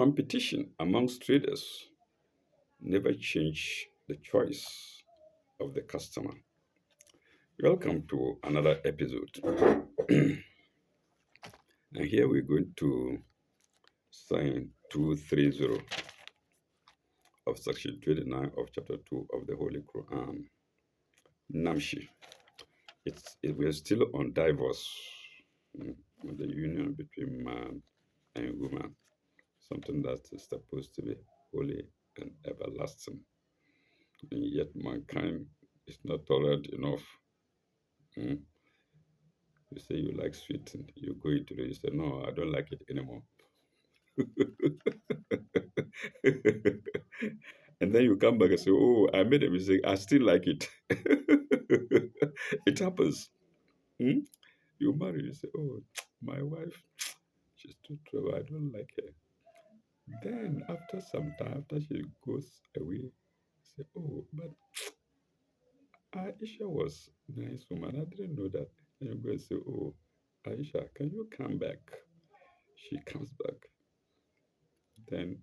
Competition amongst traders never change the choice of the customer. Welcome to another episode. And here we're going to sign 230 of section 29 of chapter 2 of the Holy Quran. Namshi. We're still on divorce, the union between man and woman, something that is supposed to be holy and everlasting. And yet mankind is not tolerant enough. Mm. You say you like sweet, and you go into it, you say, no, I don't like it anymore. And then you come back and say, oh, I made a mistake. I still like it. It happens. Hmm? You marry, you say, oh, my wife, she's too trouble. I don't like her. Then after some time, after she goes away, you say, oh, but Aisha was a nice woman. I didn't know that. And you go and say, oh, Aisha, can you come back? She comes back. Then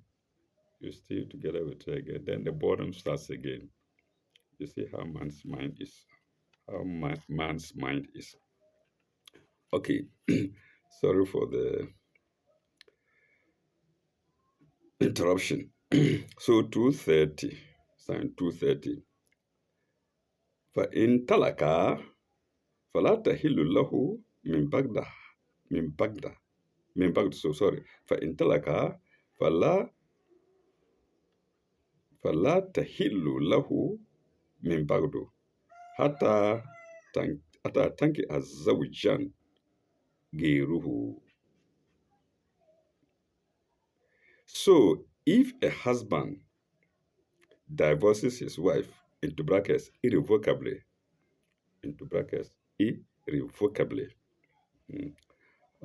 you stay together with her again. Then the boredom starts again. You see how man's mind is. How man's mind is. Okay. Sorry for the interruption. So 230. Sign 230. فإن تلك فلا تحل له من بعد so sorry فإن تلك فلا تحل له من بعد حتى تنكح زوجا غيره. So if a husband divorces his wife into brackets irrevocably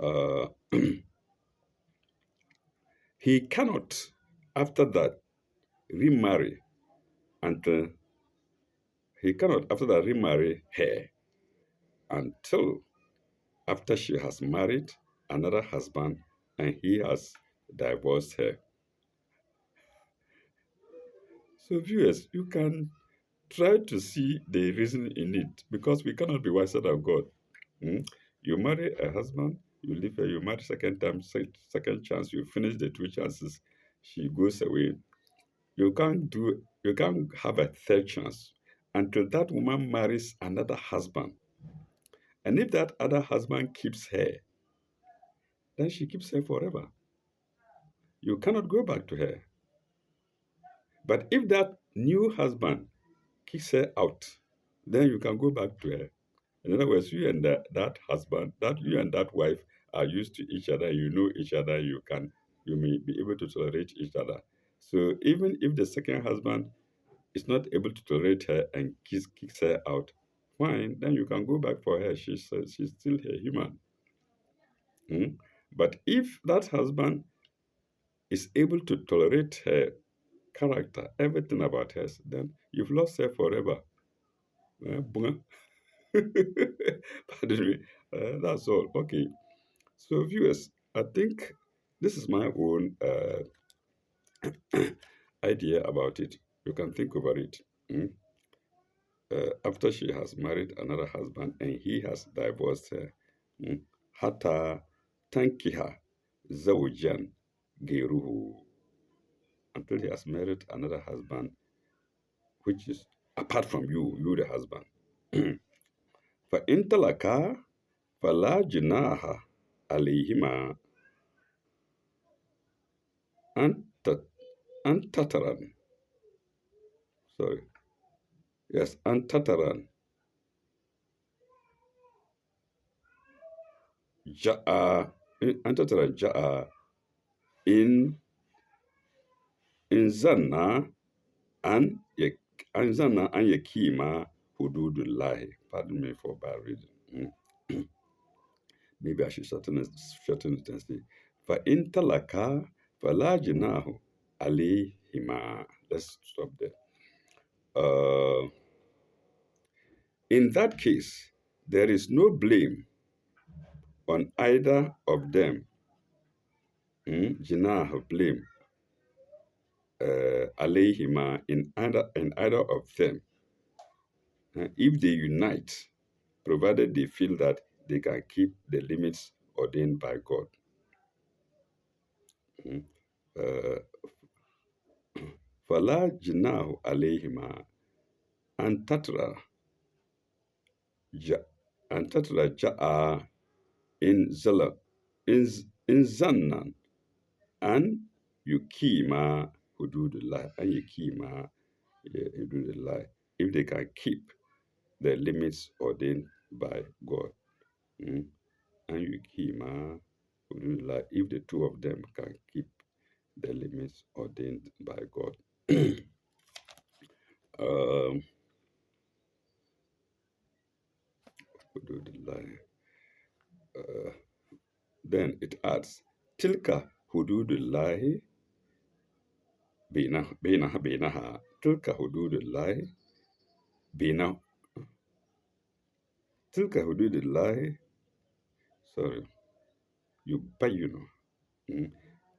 uh, he cannot after that remarry until remarry her until after she has married another husband and he has divorced her. So viewers, you can try to see the reason in it because we cannot be wiser than God. You marry a husband, you leave her, you marry second time, second chance, you finish the two chances, she goes away. You can't have a third chance until that woman marries another husband. And if that other husband keeps her, then she keeps her forever. You cannot go back to her. But if that new husband kicks her out, then you can go back to her. In other words, you and that husband, you and that wife are used to each other, you know each other, you may be able to tolerate each other. So even if the second husband is not able to tolerate her and kicks her out, fine, then you can go back for her. She's still a human. But if that husband is able to tolerate her character, everything about her, then you've lost her forever. Pardon me. That's all. Okay. So, viewers, I think this is my own idea about it. You can think over it. After she has married another husband and he has divorced her, hata tankiha zawjan geruhu, until he has married another husband, which is apart from you the husband. فإن طلقا فلا جناح عليهما أن تترن. Sorry. Yes, أن تترن. أن تترن جاء إن زنا أن يكيما حدود الله. Pardon me for bad reading. Maybe I should shorten it and say, فإن طلقا فلا جناح عليهما. Let's stop there. In that case, there is no blame on either of them. Jinah, blame alayhima in either of them, if they unite, provided they feel that they can keep the limits ordained by God. Mm. Uh, فَلَا جِنَاهُ عَلَيْهِمَا أَنْ تَتْرَى جَاءَ إن زَنًّا أن يقيما حدود الله أن يقيما حدود الله, if they can keep the limits ordained by God. Mm. And يقيما حدود الله, if the two of them can keep the limits ordained by God. um, حدود الله. Then it adds تلك حدود الله بينها تلك حدود الله بينه تلك حدود الله sorry يبين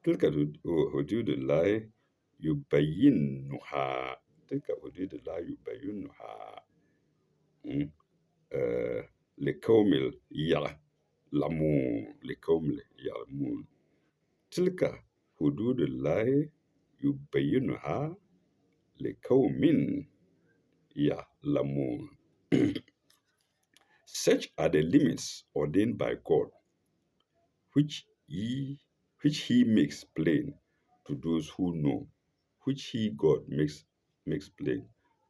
تلك حدود الله يبينها تلك حدود الله يبينها لقوم يعلمون تلك حدود الله يبينها لقوم يعلمون. Such are the limits ordained by God, which he makes plain to those who know, which he God makes plain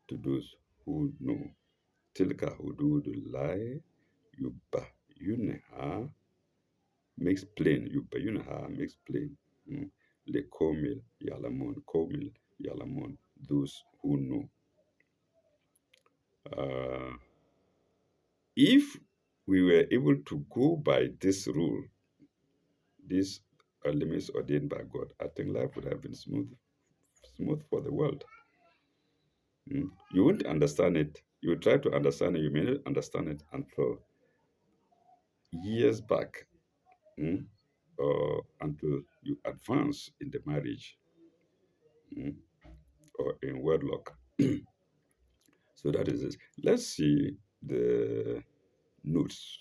to those who know. Tilka hududullahi yubayyunaha makes plain, yubayyunaha makes plain. Lekomil yalamun, those who know. If we were able to go by this rule, these are limits ordained by God, I think life would have been smooth for the world. You won't understand it. You will try to understand it. You may not understand it until years back, or until you advance in the marriage, or in wedlock. So that is it. Let's see the notes,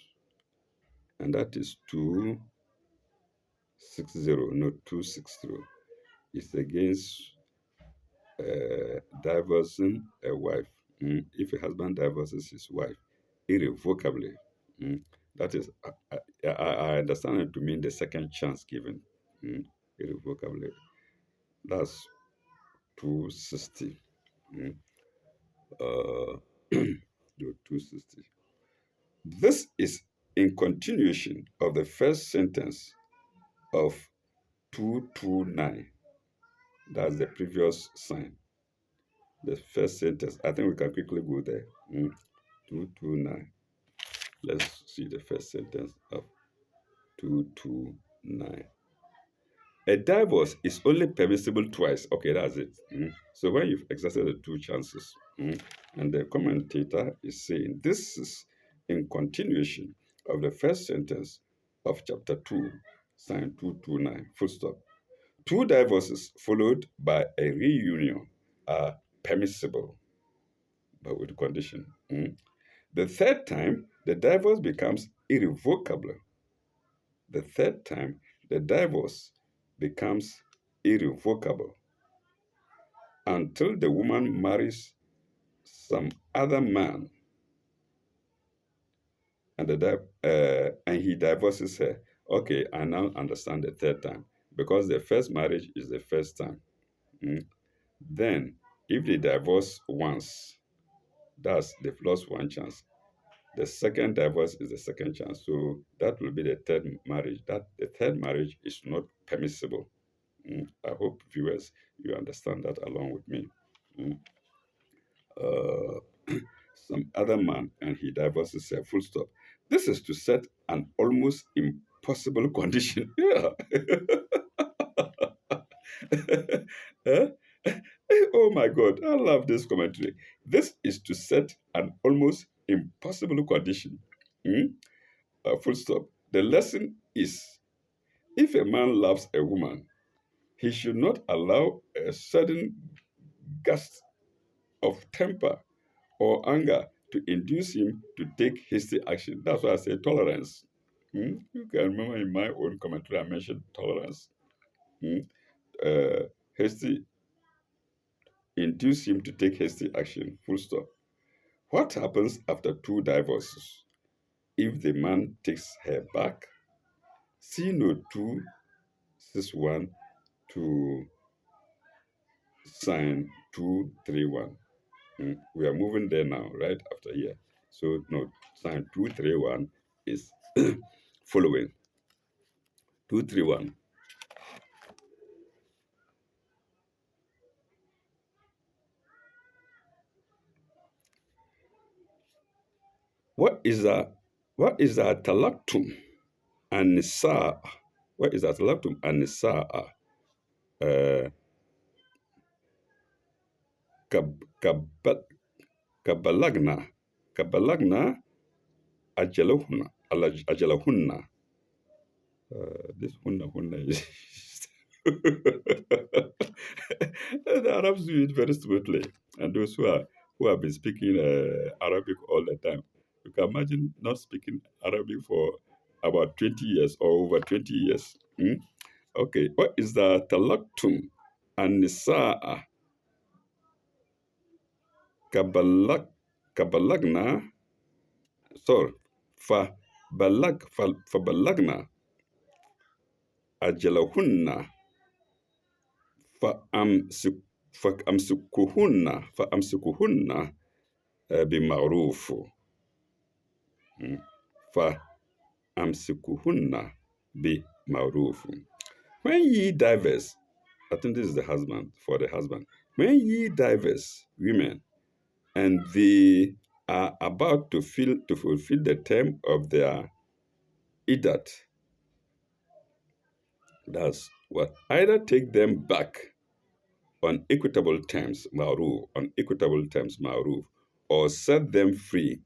and that is 260, not 260. It's against divorcing a wife. If a husband divorces his wife irrevocably, that is, I understand it to mean the second chance given, irrevocably. That's 260. Uh, 260. This is in continuation of the first sentence of 229. That's the previous sign. The first sentence. I think we can quickly go there. 229. Let's see the first sentence of 229. A divorce is only permissible twice. Okay, that's it. So when you've exhausted the two chances, and the commentator is saying this is in continuation of the first sentence of chapter 2, sign 229, full stop. Two divorces followed by a reunion are permissible, but with condition. The third time, the divorce becomes irrevocable. The third time, the divorce becomes irrevocable until the woman marries some other man and he divorces her. Okay, I now understand the third time, because the first marriage is the first time. Then, if they divorce once, they've lost one chance. The second divorce is the second chance. So that will be the third marriage. That the third marriage is not permissible. I hope viewers, you understand that along with me. Some other man and he divorces her, full stop. This is to set an almost impossible condition. Yeah. Huh? Oh my God, I love this commentary. This is to set an almost impossible condition. Full stop. The lesson is, if a man loves a woman, He should not allow a sudden gust of temper or anger to induce him to take hasty action. That's why I say tolerance. You can remember in my own commentary I mentioned tolerance. Hmm? Hasty induce him to take hasty action. Full stop. What happens after two divorces? If the man takes her back, C note 261 to sign 231. We are moving there now, right after here. So no, sign 231 is following. 231. What is a talactum and nisa? What is a talactum and nisa? Uh, kab, kab, kabalagna. Kabalagna ajalahunna. Ajalahunna. This hunna is. The Arabs do it very smoothly, and those who have been speaking Arabic all the time, you can imagine not speaking Arabic for about 20 years or over 20 years. Okay, what is the talaktum and nisaa kabalag kabalagna? Sorry, fa balagna ajalahunna فأمسك فأمسكوهن بمعروف فأمسكوهن بمعروف. When ye diverse, I think this is the husband, for the husband. When ye diverse women, and they are about to fulfill the term of their idat, that's what, either take them back on equitable terms, ma'ruf, or set them free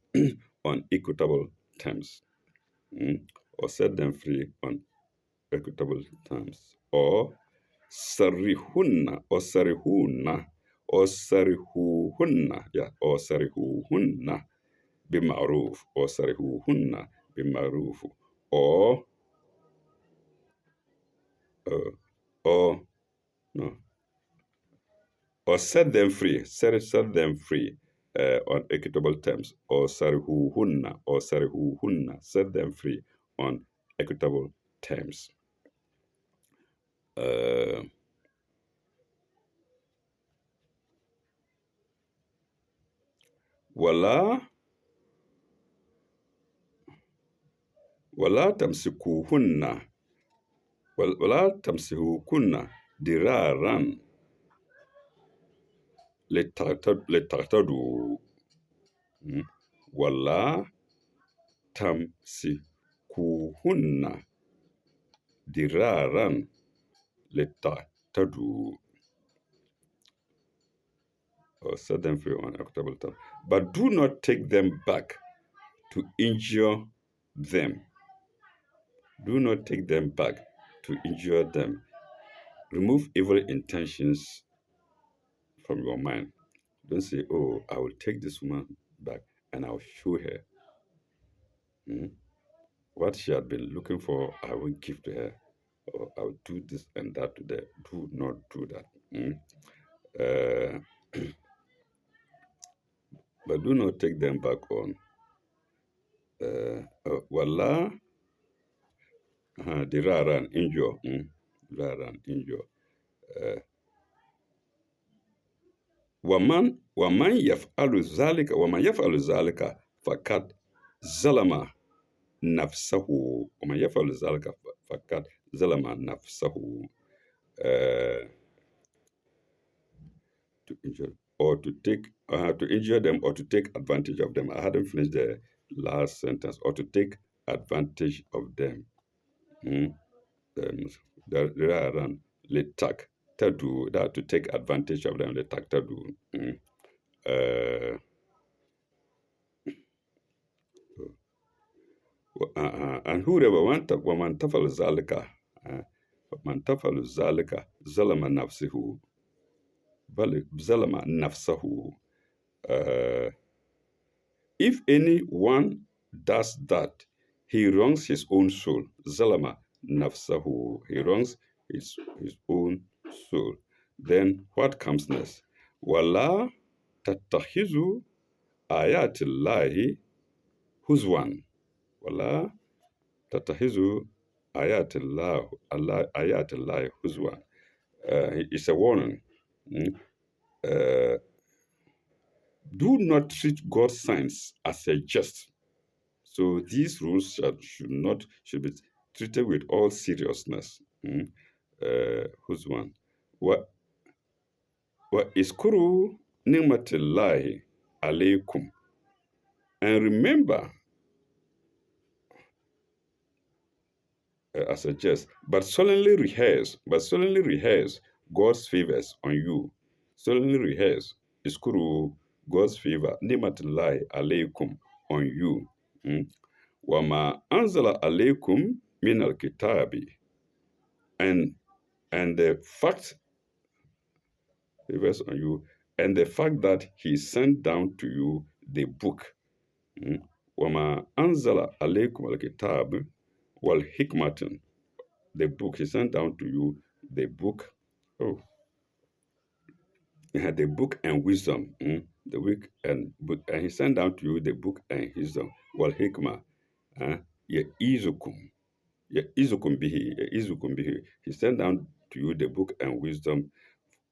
on equitable terms, mm, or set them free on equitable terms, or sarihunna, or sarihuhunna bima'ruf, or uh, or no, or set them free on equitable terms, or set them free on equitable terms. Uh, wala wala tamsikuhunna wala tamsikuhunna diraran letartadu. Wala tamsikuhunna diraran letartadu, or set them free on equitable terms. But do not take them back to injure them. Do not take them back to injure them. Remove evil intentions from your mind. Don't say, oh, I will take this woman back and I'll show her what she had been looking for. I will give to her, or I'll do this and that to her. Do not do that. Uh, but do not take them back on. Wallah, diraran, injure. Diraran, injure. ومن يفعل ذلك فقد ظلم نفسه. ومن يفعل ذلك فقد ظلم نفسه. To injure or to injure them, or to take advantage of them. I hadn't finished the last sentence. Or to take advantage of them. There are letak tadu, that to take advantage of them. Letak tadu. And whoever waman tafal zalika, من تفعل ذلك ظلم نفسه بل ظلم نفسه. Uh, if anyone does that, he wrongs his own soul. Zalama nafsahu. He wrongs his own soul. Then what comes next? Wala tattahizu ayatillahi huzwan. Wala tattahizu ayatillahi huzwan. It's a warning. Mm. Uh, do not treat God's signs as a jest. So these rules should be treated with all seriousness. Who's one? What iskuru ni'matillahi alaykum, and remember, as a jest, but solemnly rehearse God's favors on you. Solemnly rehearse iskuru God's favor ni'matillahi alaykum on you. Mm. Wama anzala alaykum min al-kitabi, and the fact favors on you, and the fact that he sent down to you the book. Mm. Wama anzala alaykum al-kitab wal hikmatin, the book. He sent down to you the book. Oh, he had the book and wisdom. The book and book, and he sent down to you the book and wisdom. Wal hikmah. Ya izukum. Izukum bihi. He sent down to you the book and wisdom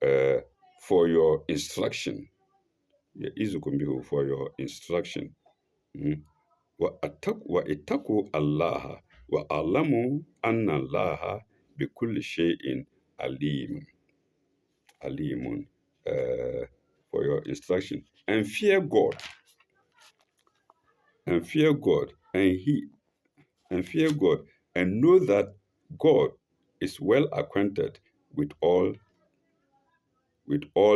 uh, for your instruction. Izukum bihi, for your instruction. Mm. Wa itaku Allah wa alamu anna Allah bi kulli shay'in alim. Alimun. For your instruction. And fear God. And fear God. And fear God. And know that God is well acquainted with all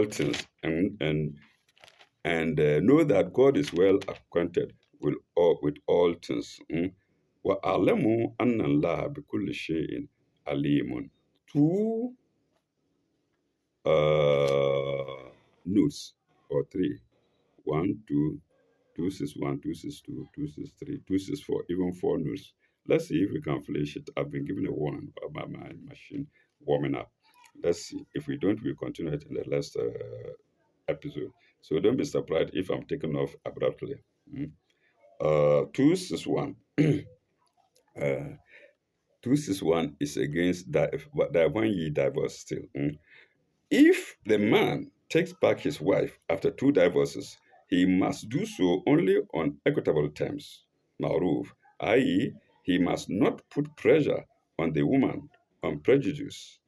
things, and know that God is well acquainted with all things. Wa alamu anna Allah bi kulli shay'in alimun. Two notes, or three. 1, 2, 261, 262, 263, 264, even 4 notes. Let's see if we can finish it. I've been given a warning about my machine warming up. Let's see. If we don't, we'll continue it in the last episode. So don't be surprised if I'm taken off abruptly. 261. 261 is against that when ye divorce still. If the man takes back his wife after 2 divorces, he must do so only on equitable terms, ma'ruf, i.e., he must not put pressure on the woman to prejudice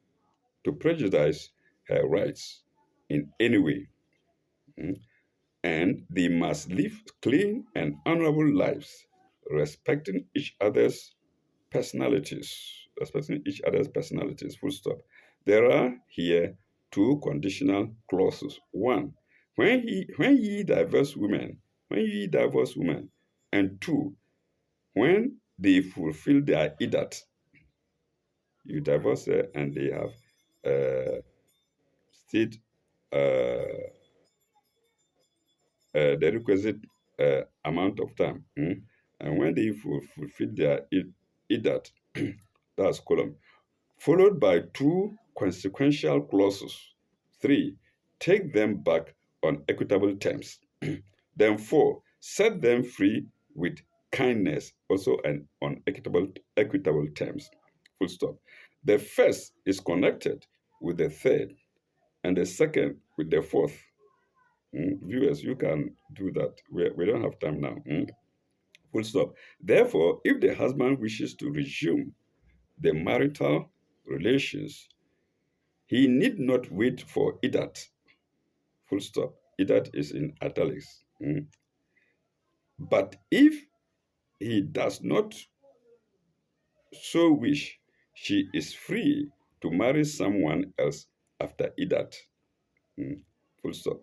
her rights in any way. And they must live clean and honorable lives, respecting each other's personalities, full stop. There are here 2 conditional clauses. 1, when ye divorce women, and 2, when they fulfill their idat. You divorce her and they have stayed the requisite amount of time. And when they fulfill their idat, that's column, followed by 2 consequential clauses. 3, take them back on equitable terms. Then 4, set them free with kindness, also on equitable terms. Full stop. The first is connected with the third, and the second with the fourth. Viewers, you can do that. We don't have time now. Full stop. Therefore, if the husband wishes to resume the marital relations, he need not wait for idat. Full stop. Idat is in italics. But if he does not so wish, she is free to marry someone else after idat. Full stop.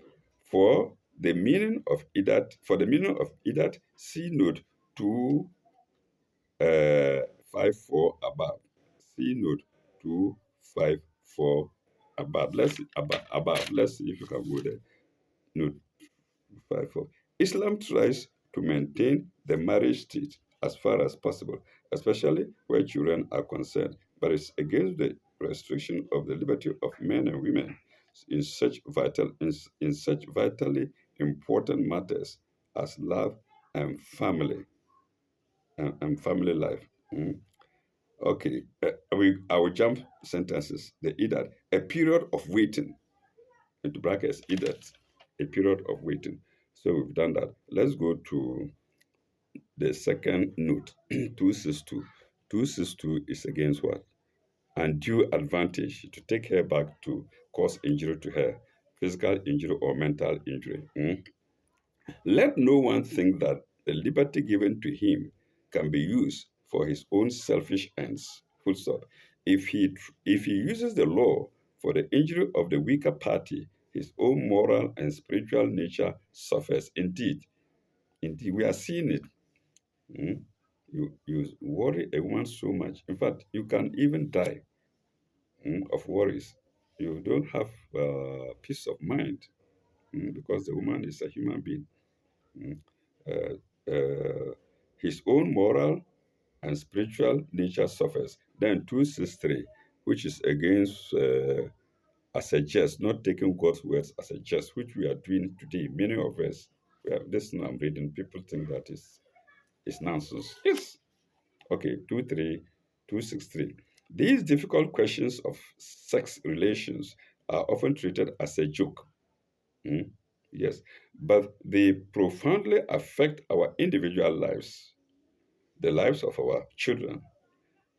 For the meaning of idat, see note 254 above. See note 254 above. Let's see if you can go there. Note 254. Islam tries to maintain the marriage state as far as possible, especially where children are concerned, but it's against the restriction of the liberty of men and women in such vitally important matters as love and family and family life. Mm. Okay, I will jump sentences. The either a period of waiting into brackets either a period of waiting. So we've done that. Let's go to the second note 262. 262 is against what? Undue advantage to take her back to cause injury to her, physical injury or mental injury. Mm. Let no one think that the liberty given to him can be used for his own selfish ends. Full stop. If he uses the law for the injury of the weaker party, his own moral and spiritual nature suffers. Indeed, we are seeing it. Mm. You worry a woman so much. In fact, you can even die of worries. You don't have peace of mind because the woman is a human being. Mm. Uh, his own moral and spiritual nature suffers. Then 263, which is against as a jest, not taking God's words as a jest, which we are doing today. Many of us, this thing I'm reading, people think that is nonsense. Yes. Okay, 263. These difficult questions of sex relations are often treated as a joke. Mm, yes, but they profoundly affect our individual lives, the lives of our children,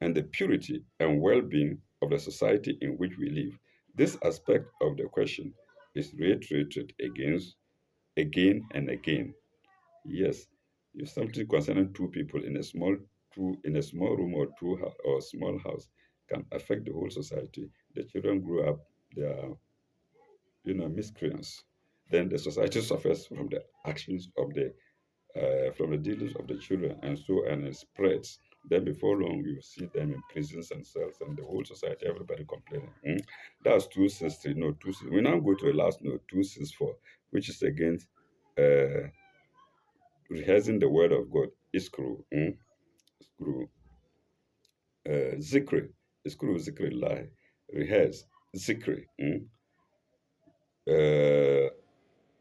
and the purity and well being of the society in which we live. This aspect of the question is reiterated again and again. Yes, if something concerning two people in a small room or or small house can affect the whole society. The children grow up, they are miscreants. Then the society suffers from the actions of the from the dealings of the children, and so and it spreads. Then before long, you see them in prisons and cells, and the whole society, everybody complaining. Mm. That's 263. No, 263. We now go to the last note, 264, which is against rehearsing the word of God. Iskru, iskru, zikri, iskru, zikri, lie, rehearse, zikri. Uh,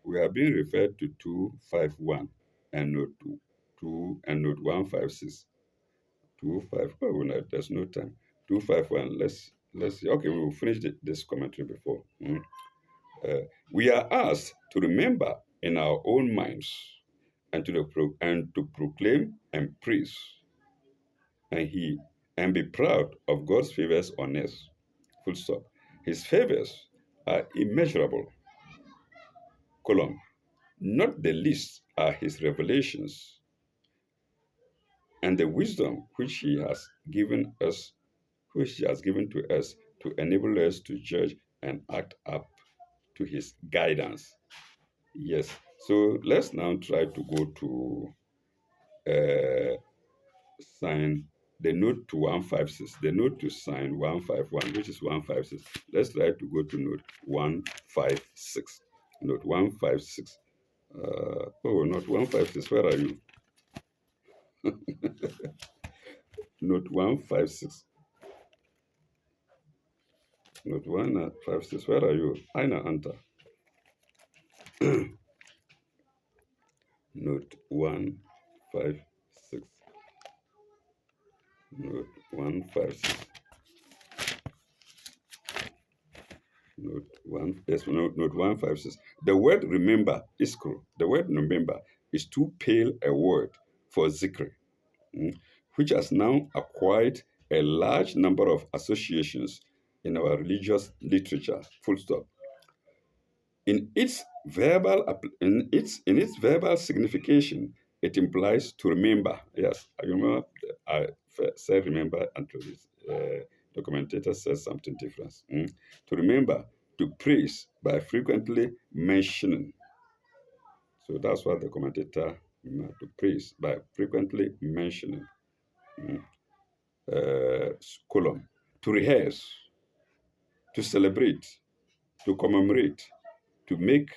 we are being referred to 251 and note 2 and note 156. 25. Oh, no, there's no time. 251. Let's see. Okay, we will finish this commentary before. We are asked to remember in our own minds and to proclaim and praise and he and be proud of God's favors on us. Full stop. His favors are immeasurable. Column. Not the least are his revelations and the wisdom which he has given to us to enable us to judge and act up to his guidance. Yes. So let's now try to go to sign the note to 156, the note to sign 151, which is 156. Let's try to go to note 156. Note 156. Not 156. Where are you? Note 156. Note 156. Where are you? Aina Anta. Note 156. Note 156. Note 156. The word remember, iskru. The word remember is too pale a word for zikr, mm, which has now acquired a large number of associations in our religious literature. Full stop. In its verbal signification, it implies to remember. Yes, I remember. I said remember until this. The commentator says something different. To remember, to praise by frequently mentioning. So that's what the commentator to praise by frequently mentioning. Mm, column. to rehearse, to celebrate, to commemorate, to make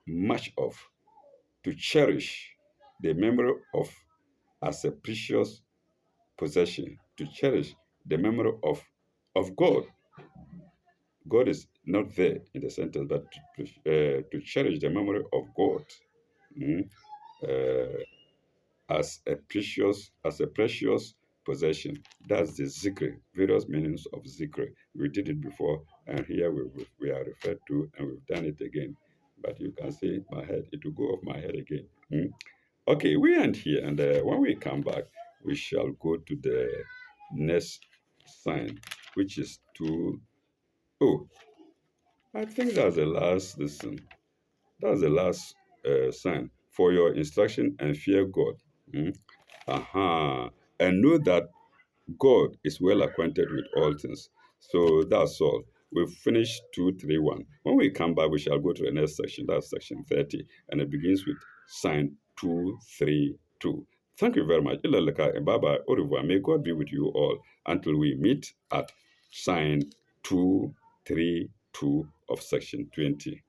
much of, to cherish the memory of as a precious possession, to cherish the memory of God. God is not there in the sentence, but to cherish the memory of God, mm, uh, as a precious possession. That's the zikr, various meanings of zikr. We did it before, and here we are referred to, and we've done it again. But you can see my head; it will go off my head again. Okay, we end here, and when we come back, we shall go to the next sign, which is to. Oh, I think that's the last listen. That's the last sign for your instruction and fear God. Mm? Aha. And know that God is well acquainted with all things. So that's all. We've finished 231. When we come back, we shall go to the next section. That's section 30. And it begins with sign 232. Thank you very much. Ilalaka and Baba Au revoir. May God be with you all until we meet at sign 232 of section 20.